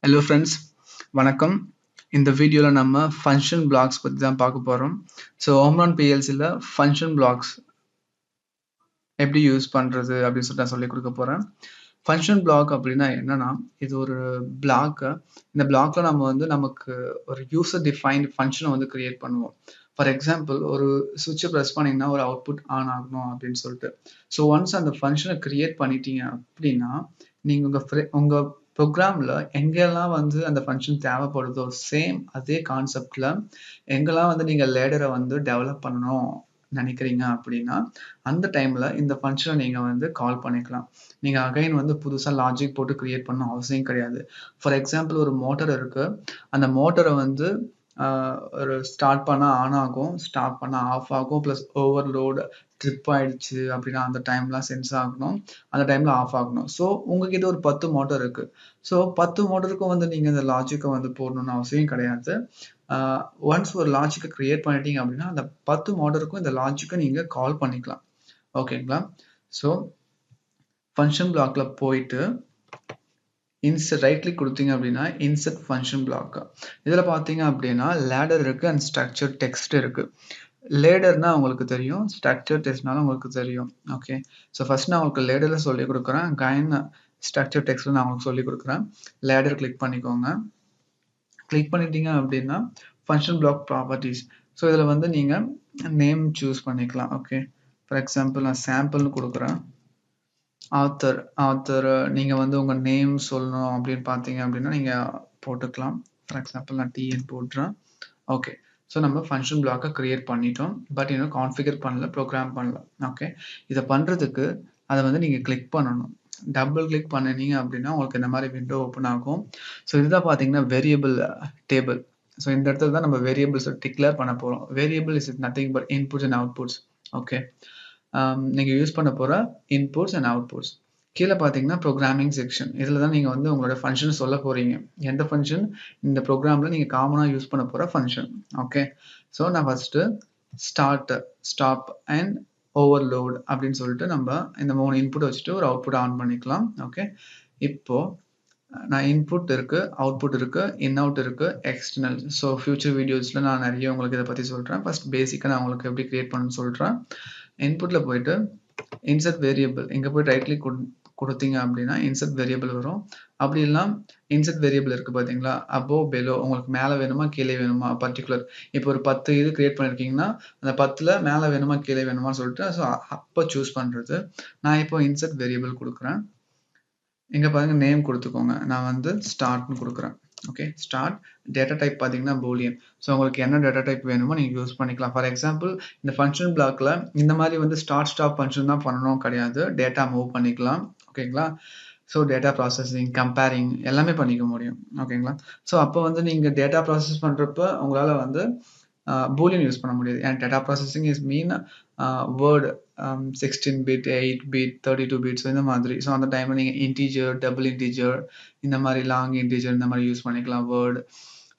Hello friends, வணக்கம். இந்த வீடியோல நம்ம ஃபங்க்ஷன் பிளாக்ஸ் பத்தி தான் பார்க்க போறோம். ஸோ ஓம்ரான் PLCல ஃபங்க்ஷன் பிளாக்ஸ் எப்படி யூஸ் பண்றது அப்படின்னு சொல்லிட்டு நான் சொல்லிக் கொடுக்க போறேன். ஃபங்க்ஷன் பிளாக் அப்படின்னா என்னன்னா, இது ஒரு பிளாக். இந்த பிளாக்ல நம்ம வந்து நமக்கு ஒரு யூசர் டிஃபைன்ட் ஃபங்க்ஷனை வந்து கிரியேட் பண்ணுவோம். ஃபார் எக்ஸாம்பிள், ஒரு சுவிட்சை ப்ரெஸ் பண்ணீங்கன்னா ஒரு அவுட்புட் ஆன் ஆகணும் அப்படின்னு சொல்லிட்டு. ஸோ ஒன்ஸ் அந்த ஃபங்க்ஷனை கிரியேட் பண்ணிட்டீங்க அப்படின்னா, நீங்க உங்க ப்ரோக்ராம்ல எங்கெல்லாம் வந்து அந்த ஃபங்க்ஷன் தேவைப்படுதோ சேம் அதே கான்செப்ட்ல எங்கெல்லாம் வந்து நீங்க லேடரை வந்து டெவலப் பண்ணணும் நினைக்கிறீங்க அப்படின்னா, அந்த டைம்ல இந்த ஃபங்க்ஷனை நீங்க வந்து கால் பண்ணிக்கலாம். நீங்க அகைன் வந்து புதுசா லாஜிக் போட்டு கிரியேட் பண்ணணும் அவசியம் கிடையாது. ஃபார் எக்ஸாம்பிள், ஒரு மோட்டார் இருக்கு. அந்த மோட்டரை வந்து ஒரு ஸ்டார்ட் பண்ணா ஆன் ஆகும், ஸ்டாப் பண்ணா ஆஃப் ஆகும். ப்ளஸ் ஓவர்லோட் ட்ரிப் ஆயிடுச்சு அப்படின்னா அந்த டைம்லாம் சென்ஸ் ஆகணும், அந்த டைம்ல ஆஃப் ஆகணும். ஸோ உங்ககிட்ட ஒரு 10 மோட்டார் இருக்கு. ஸோ 10 மோட்டருக்கும் வந்து நீங்க இந்த லாஜிக்கை வந்து போடணும்னு அவசியம் கிடையாது. ஒன்ஸ் ஒரு லாஜிக்கை கிரியேட் பண்ணிட்டீங்க அப்படின்னா அந்த 10 மோட்டருக்கும் இந்த லாஜிக்கை நீங்க கால் பண்ணிக்கலாம். ஓகேங்களா? ஸோ ஃபங்க்ஷன் பிளாக்ல போயிட்டு இன்சர்ட் ரைட் கிளிக் கொடுத்தீங்க அப்படின்னா இன்சர்ட் ஃபங்க்ஷன் பிளாக். இதுல பாத்தீங்க அப்படின்னா லேடர் இருக்கு அண்ட் ஸ்ட்ரக்சர் டெக்ஸ்ட் இருக்கு. லேடர்னா உங்களுக்கு தெரியும், ஸ்ட்ரக்சர் டெக்ஸ்ட்னாலும் உங்களுக்கு தெரியும். ஓகே, ஸோ ஃபர்ஸ்ட் நான் உங்களுக்கு லேடர்ல சொல்லி கொடுக்குறேன், கைன் ஸ்ட்ரக்சர் டெக்ஸ்ட்ல நான் உங்களுக்கு சொல்லி கொடுக்குறேன். லேடர் கிளிக் பண்ணிக்கோங்க. கிளிக் பண்ணிட்டீங்க அப்படின்னா ஃபங்க்ஷன் பிளாக் ப்ராப்பர்ட்டிஸ். ஸோ இதில் வந்து நீங்கள் நேம் சூஸ் பண்ணிக்கலாம். ஓகே, ஃபார் எக்ஸாம்பிள் நான் சாம்பிள்னு கொடுக்குறேன். ஆத்தர் நீங்கள் வந்து உங்கள் நேம் சொல்லணும் அப்படின்னு பார்த்தீங்க அப்படின்னா நீங்கள் போட்டுக்கலாம். ஃபார் எக்ஸாம்பிள் நான் டிஎன் போட்டுறேன். ஓகே, ஸோ நம்ம ஃபங்க்ஷன் பிளாக்கை கிரியேட் பண்ணிட்டோம். பட் இன்னும் கான்ஃபிகர் பண்ணல, ப்ரோக்ராம் பண்ணல. ஓகே, இதை பண்ணுறதுக்கு அதை வந்து நீங்கள் கிளிக் பண்ணணும். டபுள் கிளிக் பண்ணினீங்க அப்படின்னா உங்களுக்கு இந்த மாதிரி விண்டோ ஓப்பன் ஆகும். ஸோ இதுதான் பார்த்தீங்கன்னா வேரியபிள் டேபிள். ஸோ இந்த இடத்துல தான் நம்ம வேரியபிள்ஸை டிக்ளேர் பண்ண போகிறோம். Variable is nothing but inputs and outputs. Okay, நீங்கள் யூஸ் பண்ண போகிற இன்புட்ஸ் அண்ட் அவுட்புட்ஸ். கீழே பார்த்தீங்கன்னா ப்ரோக்ராமிங் செக்ஷன். இதில் தான் நீங்கள் வந்து உங்களோட ஃபங்க்ஷன் சொல்ல போகிறீங்க. எந்த ஃபங்க்ஷன் இந்த ப்ரோக்ராமில் நீங்கள் காமனாக யூஸ் பண்ண போகிற ஃபங்க்ஷன். ஓகே, ஸோ நான் first start, stop and overload அப்படின்னு சொல்லிட்டு நம்ம இந்த 3 இன்புட் வச்சுட்டு ஒரு அவுட்புட் ஆன் பண்ணிக்கலாம். ஓகே, இப்போ நான் இன்புட் இருக்கு, அவுட்புட் இருக்கு, இன் அவுட் இருக்கு, எக்ஸ்டர்னல். ஸோ ஃபியூச்சர் வீடியோஸில் நான் நிறைய உங்களுக்கு இதை பற்றி சொல்கிறேன். ஃபர்ஸ்ட் பேசிக்காக நான் உங்களுக்கு எப்படி கிரியேட் பண்ணணும்னு சொல்கிறேன். இன்புட்ல போயிட்டு இன்சர்ட் வேரியபிள் இங்கே போய் ரைட் கிளிக் கொடுத்தீங்க அப்படின்னா இன்சர்ட் வேரியபிள் வரும். அப்படி இல்லாம் இன்சர்ட் வேரியபிள் இருக்கு பார்த்தீங்களா, அபோவ் பெலோ, உங்களுக்கு மேலே வேணுமா கீழே வேணுமா பர்டிகுலர். இப்போ ஒரு 10 இது கிரியேட் பண்ணியிருக்கீங்கன்னா அந்த 10ல் மேலே வேணுமா கீழே வேணுமா சொல்லிட்டு ஸோ அப்போ சூஸ் பண்ணுறது. நான் இப்போ இன்சர்ட் வேரியபிள் கொடுக்குறேன். இங்கே பாருங்க நேம் கொடுத்துக்கோங்க. நான் வந்து ஸ்டார்ட்னு கொடுக்குறேன். Okay, start. டேட்டா டைப் பார்த்தீங்கன்னா பூலியன். ஸோ உங்களுக்கு என்ன டேட்டா டைப் வேணுமோ நீங்கள் யூஸ் பண்ணிக்கலாம். ஃபார் எக்ஸாம்பிள், இந்த ஃபங்க்ஷன் பிளாக்ல இந்த மாதிரி வந்து ஸ்டார்ட் ஸ்டாப் ஃபங்க்ஷன் தான் பண்ணணும் கிடையாது, டேட்டா மூவ் பண்ணிக்கலாம். ஓகேங்களா? ஸோ டேட்டா ப்ராசஸிங், கம்பேரிங் எல்லாமே பண்ணிக்க முடியும். ஓகேங்களா? ஸோ அப்போ வந்து நீங்கள் டேட்டா ப்ராசஸ் பண்ணுறப்ப உங்களால் வந்து பூலியன் யூஸ் பண்ண முடியாது. And data processing is mean word 16 bit, 8 bit, 32 bit. So இந்த மாதிரி. ஸோ அந்த டைமில் நீங்கள் இன்டீஜர், டபுள் இன்டீஜர், இந்த மாதிரி லாங் இன்டீஜர் இந்த மாதிரி யூஸ் பண்ணிக்கலாம் வேர்டு.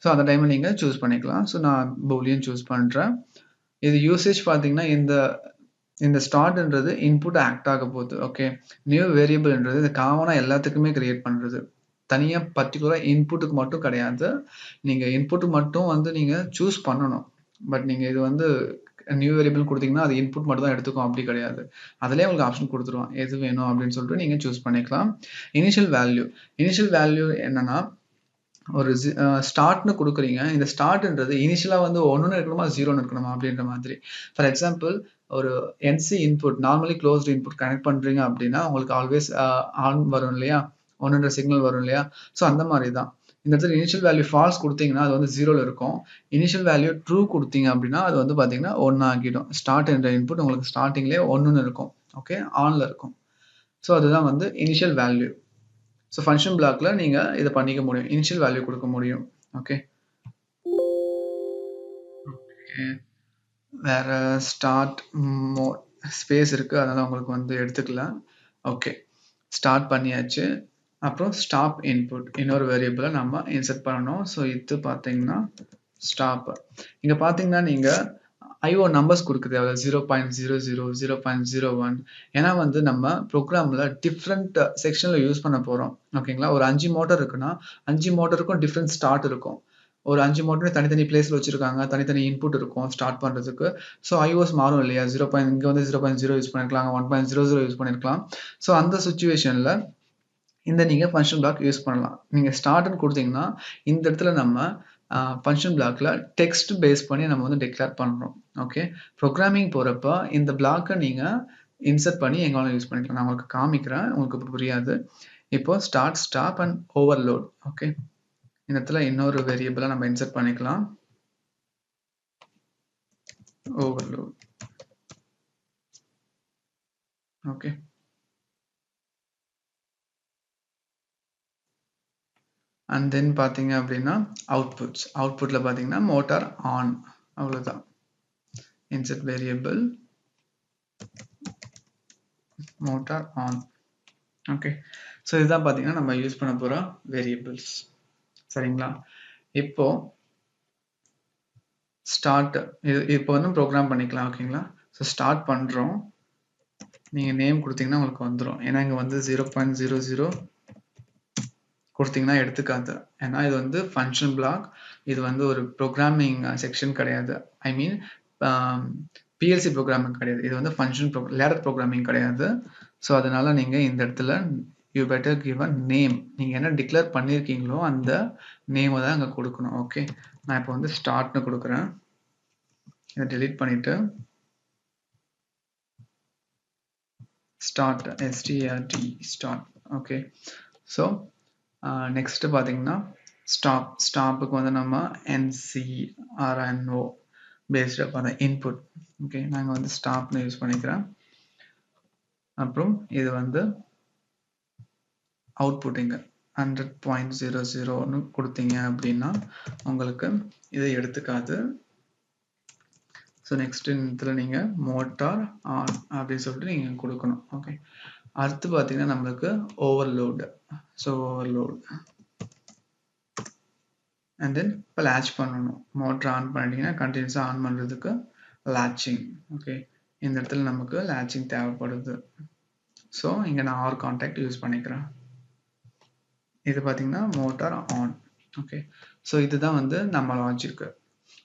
ஸோ அந்த டைமில் நீங்கள் சூஸ் பண்ணிக்கலாம். ஸோ நான் பூலியன் சூஸ் பண்ணுறேன். இது யூசேஜ் பார்த்தீங்கன்னா இந்த ஸ்டார்ட்ன்றது இன்புட் ஆக்ட் ஆக போகுது. ஓகே, நியூ வேரியபிள்ன்றது இது காமனாக எல்லாத்துக்குமே கிரியேட் பண்ணுறது, தனியாக பர்டிகுலராக இன்புட்டுக்கு மட்டும் கிடையாது. நீங்கள் இன்புட்டு மட்டும் வந்து நீங்கள் சூஸ் பண்ணணும். பட் நீங்கள் இது வந்து நியூ வேரியபிள் கொடுத்தீங்கன்னா அது இன்புட் மட்டும் தான் எடுத்துக்கும், அப்படி கிடையாது. அதிலே உங்களுக்கு ஆப்ஷன் கொடுத்துருவோம் எது வேணும் அப்படின்னு சொல்லிட்டு நீங்கள் சூஸ் பண்ணிக்கலாம். இனிஷியல் வேல்யூ என்னன்னா, ஒரு ஸ்டார்ட்னு கொடுக்குறீங்க. இந்த ஸ்டார்ட்ன்றது இனிஷியலாக வந்து 1ன்னு இருக்கணுமா 0ன்னு இருக்கணுமா அப்படின்ற மாதிரி. ஃபார் எக்ஸாம்பிள், ஒரு NC input normally closed input connect பண்ணுறீங்க அப்படின்னா உங்களுக்கு ஆல்வேஸ் ஆன் வரும் இல்லையா, 1ன்ற சிக்னல் வரும் இல்லையா. ஸோ அந்த மாதிரி தான் இந்த இடத்துல இனிஷியல் வேல்யூ ஃபால்ஸ் கொடுத்தீங்கன்னா அது வந்து 0ல இருக்கும். இனிஷியல் வேல்யூ ட்ரூ கொடுத்தீங்க அப்படின்னா அது வந்து பார்த்தீங்கன்னா 1 ஆகிடும். ஸ்டார்ட் என்ற இன்புட் உங்களுக்கு ஸ்டார்டிங்லேயே 1ன்னு இருக்கும். ஓகே, ஆனில் இருக்கும். ஸோ அதுதான் வந்து இனிஷியல் வேல்யூ. ஸோ ஃபங்க்ஷன் பிளாக்ல நீங்கள் இதை பண்ணிக்க முடியும், இனிஷியல் வேல்யூ கொடுக்க முடியும். ஓகே, வேற ஸ்டார்ட் மோட் ஸ்பேஸ் இருக்குது, அதனால் உங்களுக்கு வந்து எடுத்துக்கலாம். ஓகே, ஸ்டார்ட் பண்ணியாச்சு. அப்புறம் ஸ்டாப் இன்புட், இன்னொரு வேரியபிளை நம்ம இன்சர்ட் பண்ணணும். ஸோ இது பார்த்தீங்கன்னா ஸ்டாப். இங்கே பார்த்தீங்கன்னா நீங்கள் IO நம்பர்ஸ் கொடுக்க தேவையில்ல. 0.00, 0.01. ஏன்னா வந்து நம்ம ப்ரோக்ராமில் டிஃப்ரெண்ட் செக்ஷனில் யூஸ் பண்ண போகிறோம். ஓகேங்களா? ஒரு 5 மோட்டார் இருக்குன்னா 5 மோட்டருக்கும் டிஃப்ரெண்ட் ஸ்டார்ட் இருக்கும். ஒரு 5 மோட்டரும் தனித்தனி பிளேஸில் வச்சுருக்காங்க. தனித்தனி இன்புட் இருக்கும் ஸ்டார்ட் பண்ணுறதுக்கு. ஸோ IOs மாறும் இல்லையா? இங்கே வந்து 0.0 யூஸ் பண்ணியிருக்கலாம், 1.00 யூஸ் பண்ணியிருக்கலாம். ஸோ அந்த சுச்சுவேஷனில் இந்த நீங்கள் ஃபங்க்ஷன் பிளாக் யூஸ் பண்ணலாம். நீங்கள் ஸ்டார்ட்னு கொடுத்தீங்கன்னா இந்த இடத்துல நம்ம ஃபங்க்ஷன் பிளாக்ல டெக்ஸ்ட் பேஸ் பண்ணி நம்ம வந்து டிக்ளேர் பண்ணுறோம். ஓகே, ப்ரோக்ராமிங் போகிறப்ப இந்த பிளாக்கை நீங்கள் இன்சர்ட் பண்ணி எங்களால் யூஸ் பண்ணிக்கலாம். நான் உங்களுக்கு காமிக்கிறேன், உங்களுக்கு இப்போ புரியாது. இப்போ start, stop and overload. Okay, இந்த இடத்துல இன்னொரு வேரியபிளை நம்ம இன்சர்ட் பண்ணிக்கலாம். ஓவர்லோட். ஓகே, அண்ட் தென் பார்த்தீங்க அப்படின்னா அவுட்புட்டில் பார்த்தீங்கன்னா மோட்டார் ஆன், அவ்வளோதான். Insert variable motor on. Okay, so இதுதான் பார்த்தீங்கன்னா நம்ம யூஸ் பண்ண போகிற வேரியபிள்ஸ். சரிங்களா? இப்போ ஸ்டார்ட், இப்போ வந்து ப்ரோக்ராம் பண்ணிக்கலாம். ஓகேங்களா? ஸோ ஸ்டார்ட் பண்ணுறோம். நீங்கள் நேம் கொடுத்தீங்கன்னா உங்களுக்கு வந்துடும். ஏன்னா இங்கே வந்து 0.00 கொடுத்தீங்கன்னா எடுத்துக்காது. ஏன்னா இது வந்து ஃபங்க்ஷன் பிளாக், இது வந்து ஒரு ப்ரோக்ராமிங் செக்ஷன் கிடையாது. ஐ மீன் PLC ப்ரோக்ராமிங் கிடையாது. இது வந்து ஃபங்க்ஷன் லேடர் ப்ரோக்ராமிங் கிடையாது. ஸோ அதனால நீங்கள் இந்த இடத்துல you better give a name. நீங்கள் என்ன டிக்ளேர் பண்ணியிருக்கீங்களோ அந்த நேமை தான் அங்கே கொடுக்கணும். ஓகே, நான் இப்போ வந்து ஸ்டார்ட்னு கொடுக்குறேன். இதை டெலீட் பண்ணிவிட்டு start, START start. Okay, so next பார்த்தீங்கன்னா ஸ்டாப்புக்கு வந்து நம்ம NCRNO பேஸ்டு பண்ண இன்புட். ஓகே, நாங்கள் வந்து ஸ்டாப்னு யூஸ் பண்ணிக்கிறேன். அப்புறம் இது வந்து அவுட்புட் இங்கே 100.00ன்னு கொடுத்தீங்க அப்படின்னா உங்களுக்கு இதை எடுத்துக்காது. ஸோ நெக்ஸ்ட் இதில் நீங்கள் மோட்டார் ஆன் அப்படின்னு சொல்லிட்டு நீங்கள் கொடுக்கணும். ஓகே, அடுத்து பார்த்தீங்கன்னா நம்மளுக்கு overload. So overload and then இப்போ லேட்ச் பண்ணணும். மோட்டர் ஆன் பண்ணிட்டீங்கன்னா கண்டினியூஸாக ஆன் பண்ணுறதுக்கு லேட்சிங். ஓகே, இந்த இடத்துல நமக்கு லேட்சிங் தேவைப்படுது. ஸோ இங்கே நான் ஆர் கான்டாக்ட் யூஸ் பண்ணிக்கிறேன். இது பார்த்தீங்கன்னா மோட்டார் ஆன். ஓகே, ஸோ இதுதான் வந்து நம்ம லாஜிக்கு.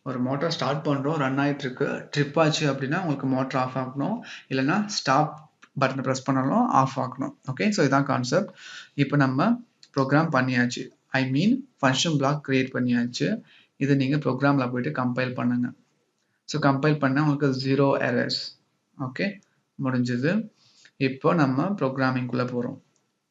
ஒரு மோட்டார் ஸ்டார்ட் பண்ணுறோம், ரன் ஆகிட்டு இருக்கு, ட்ரிப் ஆச்சு அப்படின்னா உங்களுக்கு மோட்டர் ஆஃப் ஆகணும், இல்லைன்னா ஸ்டாப் பட்டனை ப்ரெஸ் பண்ணாலும் ஆஃப் ஆகணும். ஓகே, ஸோ இதான் கான்செப்ட். இப்போ நம்ம ப்ரோக்ராம் பண்ணியாச்சு. ஐ மீன் ஃபங்க்ஷன் பிளாக் கிரியேட் பண்ணியாச்சு. இது நீங்கள் ப்ரோக்ராமில் போயிட்டு கம்பைல் பண்ணுங்க. ஸோ கம்பைல் பண்ணால் உங்களுக்கு 0 எரர்ஸ். ஓகே, முடிஞ்சது. இப்போ நம்ம ப்ரோக்ராமிங்குள்ளே போகிறோம்.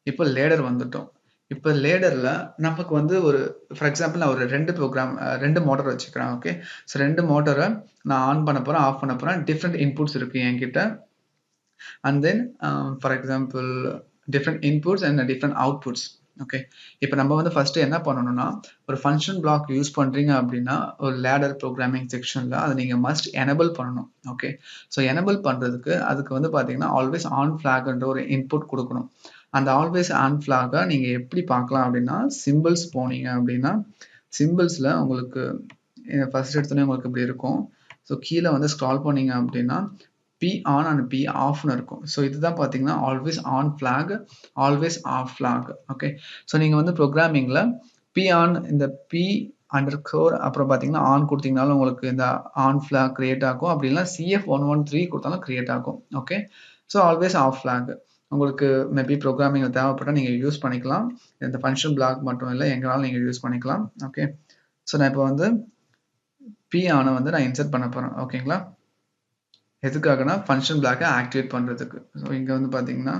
இப்போ லேடர் வந்துட்டோம். இப்போ லேடரில் நமக்கு வந்து ஒரு ஃபார் எக்ஸாம்பிள் நான் ஒரு 2 மோட்டர் வச்சுக்கிறேன். ஓகே, ஸோ 2 மோட்டரை நான் ஆன் பண்ண போகிறேன், ஆஃப் பண்ண போகிறேன். டிஃப்ரெண்ட் இன்புட்ஸ் இருக்குது என்கிட்ட. And then for example different inputs and different outputs. Okay, இப்போ நம்ம வந்து ஃபஸ்ட்டு என்ன பண்ணணும்னா, ஒரு ஃபங்க்ஷன் பிளாக் யூஸ் பண்ணுறீங்க அப்படின்னா ஒரு லேடர் ப்ரோக்ராமிங் செக்ஷனில் அதை நீங்கள் மஸ்ட் எனபிள் பண்ணணும். ஓகே, ஸோ எனபிள் பண்ணுறதுக்கு அதுக்கு வந்து பார்த்தீங்கன்னா ஆல்வேஸ் ஆன் ஃப்ளாக்ன்ற ஒரு இன்புட் கொடுக்கணும். அந்த ஆல்வேஸ் ஆன் ஃப்ளாகை நீங்கள் எப்படி பார்க்கலாம் அப்படின்னா, சிம்பிள்ஸ் போனீங்க அப்படின்னா சிம்பிள்ஸில் உங்களுக்கு ஃபஸ்ட் எடுத்தோன்னே உங்களுக்கு இப்படி இருக்கும். ஸோ கீழே வந்து ஸ்க்ரால் பண்ணீங்க அப்படின்னா P on and P offனு இருக்கும். ஸோ இதுதான் பார்த்தீங்கன்னா always on flag, always off flag. Okay, so நீங்கள் வந்து ப்ரோக்ராமிங்கில் P on இந்த P அண்டர்ஸ்கோர் அப்புறம் பார்த்தீங்கன்னா ஆன் கொடுத்தீங்கனாலும் உங்களுக்கு இந்த ஆன் ஃப்ளாக் கிரியேட் ஆகும். அப்படி இல்லைனா CF113 கொடுத்தாலும் கிரியேட் ஆகும். Okay, so always off flag. உங்களுக்கு மேபி ப்ரோக்ராமிங்கில் தேவைப்பட்டால் நீங்கள் யூஸ் பண்ணிக்கலாம். இந்த ஃபங்க்ஷன் பிளாக் மட்டும் இல்லை, எங்களாலும் நீங்கள் யூஸ் பண்ணிக்கலாம். ஓகே, ஸோ நான் இப்போ வந்து P ஆனை வந்து நான் இன்சர்ட் பண்ண போகிறேன். ஓகேங்களா? எதுக்காகனா ஃபங்க்ஷன் பிளாக்கை ஆக்டிவேட் பண்ணுறதுக்கு. ஸோ இங்கே வந்து பார்த்தீங்கன்னா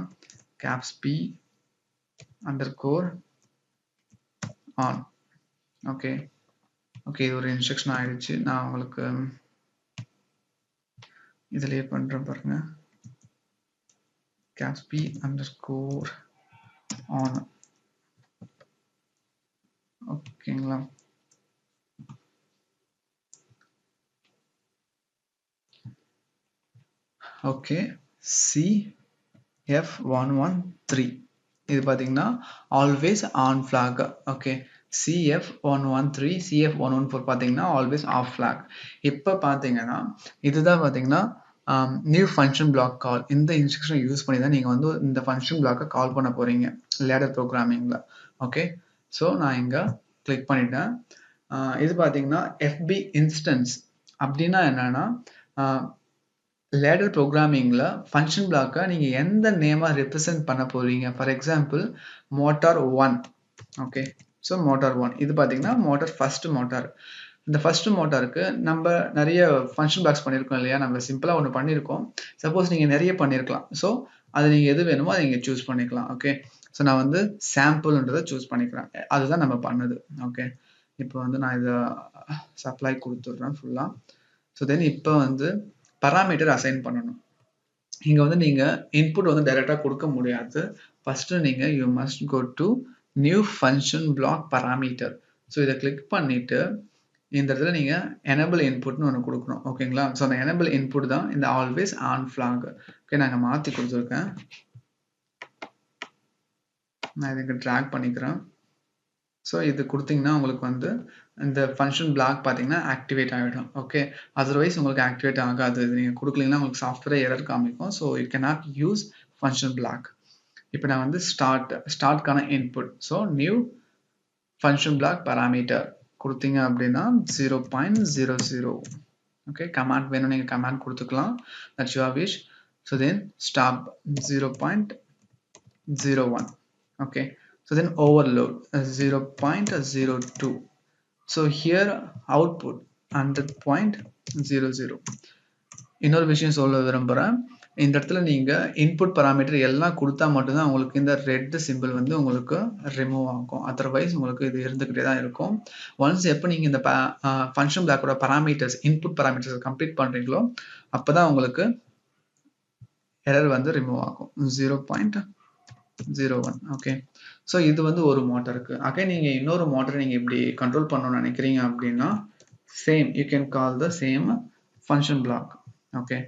caps P underscore on. Okay, okay, இது ஒரு இன்ஸ்ட்ரக்ஷன் ஆகிடுச்சு. நான் உங்களுக்கு இதுலேயே பண்ணுறேன் பாருங்க. Caps P underscore on. ஓகேங்களா? ஓகே, CF113 இது பார்த்தீங்கன்னா always on flag. Okay, CF113 CF114 பார்த்தீங்கன்னா ஆல்வேஸ் ஆஃப் ஃபிளாக். இப்போ பார்த்தீங்கன்னா இதுதான் பார்த்தீங்கன்னா நியூ ஃபங்க்ஷன் பிளாக் கால். இந்த இன்ஸ்ட்ரக்ஷன் யூஸ் பண்ணி தான் நீங்கள் வந்து இந்த ஃபங்க்ஷன் பிளாக்கை கால் பண்ண போகிறீங்க லேடர் ப்ரோக்ராமிங்கில். ஓகே, ஸோ நான் இங்கே கிளிக் பண்ணிட்டேன். இது பார்த்தீங்கன்னா FB இன்ஸ்டன்ஸ் அப்படின்னா என்னன்னா லேடர் ப்ரோக்ராமிங்கில் ஃபங்க்ஷன் பிளாக்கை நீங்கள் எந்த நேமாக ரெப்ரசன்ட் பண்ண போகிறீங்க. For example motor1. Okay, so motor1 இது பார்த்தீங்கன்னா மோட்டார் ஃபர்ஸ்ட் மோட்டார். இந்த ஃபர்ஸ்ட் மோட்டாருக்கு நம்ம நிறைய ஃபங்க்ஷன் பிளாக்ஸ் பண்ணியிருக்கோம் இல்லையா, நம்ம சிம்பிளாக ஒன்று பண்ணியிருக்கோம். சப்போஸ் நீங்கள் நிறைய பண்ணியிருக்கலாம். ஸோ அது நீங்கள் எது வேணுமோ அதை நீங்கள் சூஸ் பண்ணிக்கலாம். ஓகே, ஸோ நான் வந்து சாம்பிள்ன்றதை சூஸ் பண்ணிக்கிறேன். அதுதான் நம்ம பண்ணது. ஓகே, இப்போ வந்து நான் இதை சப்ளை கொடுத்துட்றேன் ஃபுல்லாக. ஸோ தென் இப்போ வந்து பராமீட்டர் அசைன் பண்ணணும். இங்கே வந்து நீங்கள் இன்புட் வந்து டைரெக்டாக கொடுக்க முடியாது. ஃபஸ்ட்டு நீங்கள் you must go to new function block parameter. So இதை கிளிக் பண்ணிவிட்டு இந்த இடத்துல நீங்கள் எனபிள் இன்புட்னு ஒன்று கொடுக்கணும். ஓகேங்களா, ஸோ அந்த எனபிள் இன்புட் தான் இந்த ஆல்வேஸ் ஆன் ஃபிளாக். ஓகே, நாங்கள் மாற்றி கொடுத்துருக்கேன். நான் இதுக்கு ட்ராக் பண்ணிக்கிறேன். ஸோ இது கொடுத்தீங்கன்னா உங்களுக்கு வந்து இந்த ஃபங்க்ஷன் பிளாக் பார்த்தீங்கன்னா ஆக்டிவேட் ஆகிடும். ஓகே, அதர்வைஸ் உங்களுக்கு ஆக்டிவேட் ஆகாது. இது நீங்கள் கொடுக்கலீங்கன்னா உங்களுக்கு சாஃப்ட்வேர் எரர் காமிக்கும். So you can not use function block. இப்போ நான் வந்து ஸ்டார்ட்கான input. So new function block parameter கொடுத்தீங்க அப்படின்னா 0.00. ஓகே, கமாண்ட் வேணும் நீங்கள் கமாண்ட் கொடுத்துக்கலாம். That's your wish. So then stop 0.01. Okay, so then overload 0.02. so here output 100.00. இன்னொரு விஷயம் சொல்ல விரும்புகிறேன். இந்த இடத்துல நீங்கள் இன்புட் பராமீட்டர் எல்லாம் கொடுத்தா மட்டும்தான் உங்களுக்கு இந்த ரெட் சிம்பிள் வந்து உங்களுக்கு ரிமூவ் ஆகும். அதர்வைஸ் உங்களுக்கு இது இருந்துக்கிட்டே தான் இருக்கும். ஒன்ஸ் எப்போ நீங்கள் இந்த ஃபங்க்ஷன் பிளாக்கோட பராமீட்டர்ஸ் இன்புட் பராமீட்டர்ஸ் கம்ப்ளீட் பண்ணுறீங்களோ அப்போ தான் உங்களுக்கு எரர் வந்து ரிமூவ் ஆகும். 0.01. ஓகே, ஸோ இது வந்து ஒரு மோட்டருக்கு. அகே நீங்கள் இன்னொரு மோட்டரை நீங்கள் இப்படி கண்ட்ரோல் பண்ணணும்னு நினைக்கிறீங்க அப்படின்னா same you can call the same function block. Okay,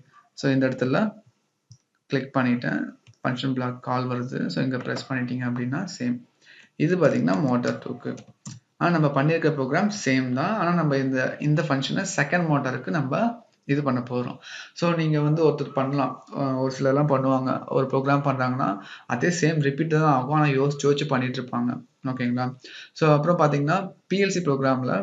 so இந்த இடத்துல கிளிக் பண்ணிட்டேன், ஃபங்க்ஷன் பிளாக் கால் வருது. ஸோ இங்கே ப்ரெஸ் பண்ணிட்டீங்க அப்படின்னா சேம். இது பார்த்தீங்கன்னா மோட்டார் 2க்கு. ஆனால் நம்ம பண்ணியிருக்க ப்ரோக்ராம் சேம் தான். ஆனால் நம்ம இந்த ஃபங்க்ஷனை செகண்ட் மோட்டாருக்கு நம்ம இது பண்ண போகிறோம். ஸோ நீங்கள் வந்து ஒருத்தர் பண்ணலாம், ஒரு சிலர்லாம் பண்ணுவாங்க, ஒரு ப்ரோக்ராம் பண்ணுறாங்கன்னா அதே சேம் ரிப்பீட் தான் ஆகும். ஆனால் யோசிச்சு பண்ணிட்டு இருப்பாங்க. ஓகேங்களா, ஸோ அப்புறம் பார்த்தீங்கன்னா PLC ப்ரோக்ராமில்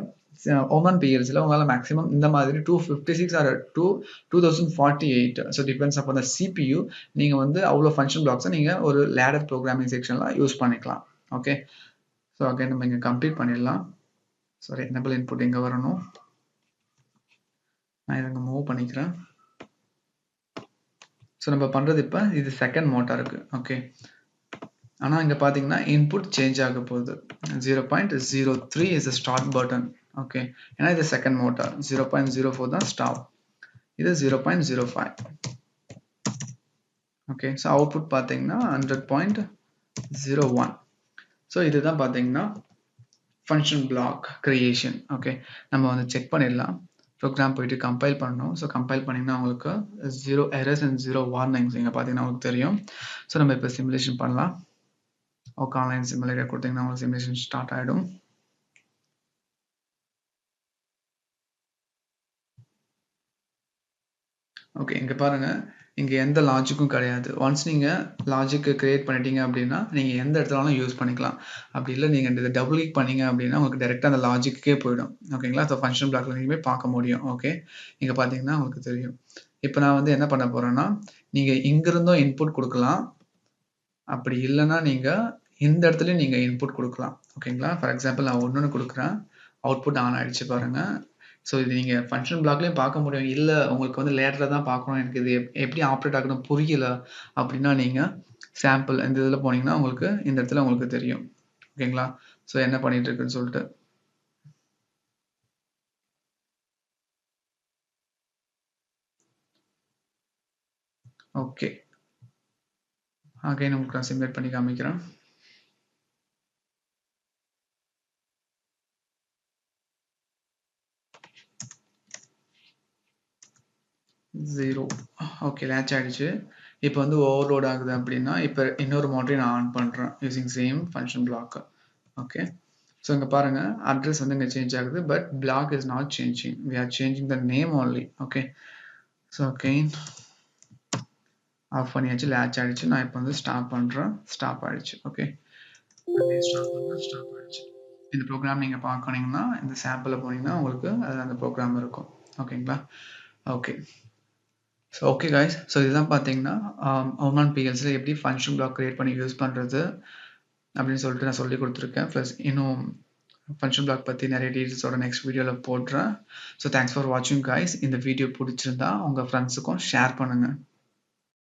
ஓமன் PLCயில் உங்களால் மேக்ஸிமம் இந்த மாதிரி 256 ஆர் 2048. ஸோ டிபெண்ட்ஸ் அப்போ அந்த CPU நீங்கள் வந்து அவ்வளோ ஃபங்க்ஷன் பிளாக்ஸை நீங்கள் ஒரு லேடர் ப்ரோக்ராமிங் செக்ஷனில் யூஸ் பண்ணிக்கலாம். ஓகே, ஸோ அகைன் நம்ம இங்கே கம்ப்ளீட் பண்ணிடலாம். சாரி, எனபிள் இன்புட் இங்கே வரணும். நான் இதை இங்கே மூவ் பண்ணிக்கிறேன். ஸோ நம்ம பண்ணுறது இப்போ இது செகண்ட் மோட்டாருக்கு. ஓகே, ஆனால் இங்கே பார்த்தீங்கன்னா இன்புட் சேஞ்ச் ஆக போகுது. 0.03 is a start button. Okay, ஏன்னா இது செகண்ட் மோட்டார். 0.04 தான் ஸ்டாப். இது 0.05. ஓகே, ஸோ அவுட்புட் பார்த்தீங்கன்னா 100.01. ஸோ இதுதான் பார்த்தீங்கன்னா ஃபங்க்ஷன் பிளாக் கிரியேஷன். ஓகே, நம்ம வந்து செக் பண்ணிடலாம். ப்ரோக்ராம் போயிட்டு கம்பைல் பண்ணணும். ஸோ கம்பைல் பண்ணிங்கன்னா உங்களுக்கு 0 எரர்ஸ் அண்ட் 0 வார்னிங்ஸ் இங்கே பார்த்தீங்கன்னா உங்களுக்கு தெரியும். ஸோ நம்ம இப்போ சிமுலேஷன் பண்ணலாம். ஓகே, ஆன்லைன் சிமுலேட்டர் கொடுத்தீங்கன்னா உங்களுக்கு சிமுலேஷன் ஸ்டார்ட் ஆகிடும். ஓகே, இங்கே பாருங்கள், இங்கே எந்த லாஜிக்கும் கிடையாது. ஒன்ஸ் நீங்கள் லாஜிக்கு கிரியேட் பண்ணிட்டீங்க அப்படின்னா நீங்கள் எந்த இடத்துலனாலும் யூஸ் பண்ணிக்கலாம். அப்படி இல்லை நீங்கள் இதை டபுள் கிளிக் பண்ணீங்க அப்படின்னா உங்களுக்கு டேரெக்டாக அந்த லாஜிக்கே போயிடும். ஓகேங்களா, ஸோ ஃபங்க்ஷன் பிளாக்ல நீங்கள் பார்க்க முடியும். ஓகே, இங்கே பார்த்தீங்கன்னா உங்களுக்கு தெரியும். இப்போ நான் வந்து என்ன பண்ண போகிறேன்னா, நீங்கள் இங்கிருந்தும் இன்புட் கொடுக்கலாம். அப்படி இல்லைன்னா நீங்கள் இந்த இடத்துலையும் நீங்கள் இன்புட் கொடுக்கலாம். ஓகேங்களா, ஃபார் எக்ஸாம்பிள் நான் ஒன்று கொடுக்குறேன், அவுட்புட் ஆன் ஆகிடுச்சு பாருங்கள். ஸோ இது நீங்கள் ஃபங்க்ஷன் பிளாக்லேயும் பார்க்க முடியும். இல்லை உங்களுக்கு வந்து லேட்டராக தான் பார்க்கணும், எனக்கு இது எப்படி ஆப்ரேட் ஆகணும் புரியல அப்படின்னா நீங்கள் சாம்பிள் இந்த இதில் போனீங்கன்னா உங்களுக்கு இந்த இடத்துல உங்களுக்கு தெரியும். ஓகேங்களா, ஸோ என்ன பண்ணிட்டு இருக்குன்னு சொல்லிட்டு. ஓகே, அகைன் உங்களுக்கு நான் சிமுலேட் பண்ணி காமிக்கிறேன். ஜீரோ. ஓகே, லேட்ச் ஆகிடுச்சு. இப்போ வந்து ஓவர்லோட் ஆகுது அப்படின்னா இப்போ இன்னொரு மோட்டரையும் நான் ஆன் பண்ணுறேன் using same function block. Okay, so இங்கே பாருங்கள் அட்ரஸ் வந்து இங்கே சேஞ்ச் ஆகுது but block is not changing we are changing the name only okay so again off பண்ணியாச்சு லேட்ச் ஆகிடுச்சு நான் இப்போ வந்து ஸ்டாப் பண்ணுறேன் ஸ்டாப் ஆகிடுச்சு ஓகே ஸ்டாப் பண்ணுறேன் ஸ்டாப் ஆகிடுச்சு இந்த ப்ரோக்ராம் நீங்கள் பார்க்கணுங்கன்னா இந்த சாம்பிளில் போனீங்கன்னா உங்களுக்கு அது அந்த ப்ரோக்ராம் இருக்கும் ஓகேங்களா okay so okay guys so இதுதான் பார்த்தீங்கன்னா ஓமான் பிஎல்ஸில் எப்படி ஃபங்க்ஷன் பிளாக் க்ரியேட் பண்ணி யூஸ் பண்ணுறது அப்படின்னு சொல்லிட்டு நான் சொல்லி கொடுத்துருக்கேன் ப்ளஸ் இன்னும் ஃபங்க்ஷன் பிளாக் பற்றி நிறைய டீட்டெயில்ஸோட நெக்ஸ்ட் வீடியோவில் போடுறேன் ஸோ தேங்க்ஸ் ஃபார் வாட்சிங் கைஸ் இந்த வீடியோ பிடிச்சிருந்தா உங்கள் ஃப்ரெண்ட்ஸுக்கும் ஷேர் பண்ணுங்கள்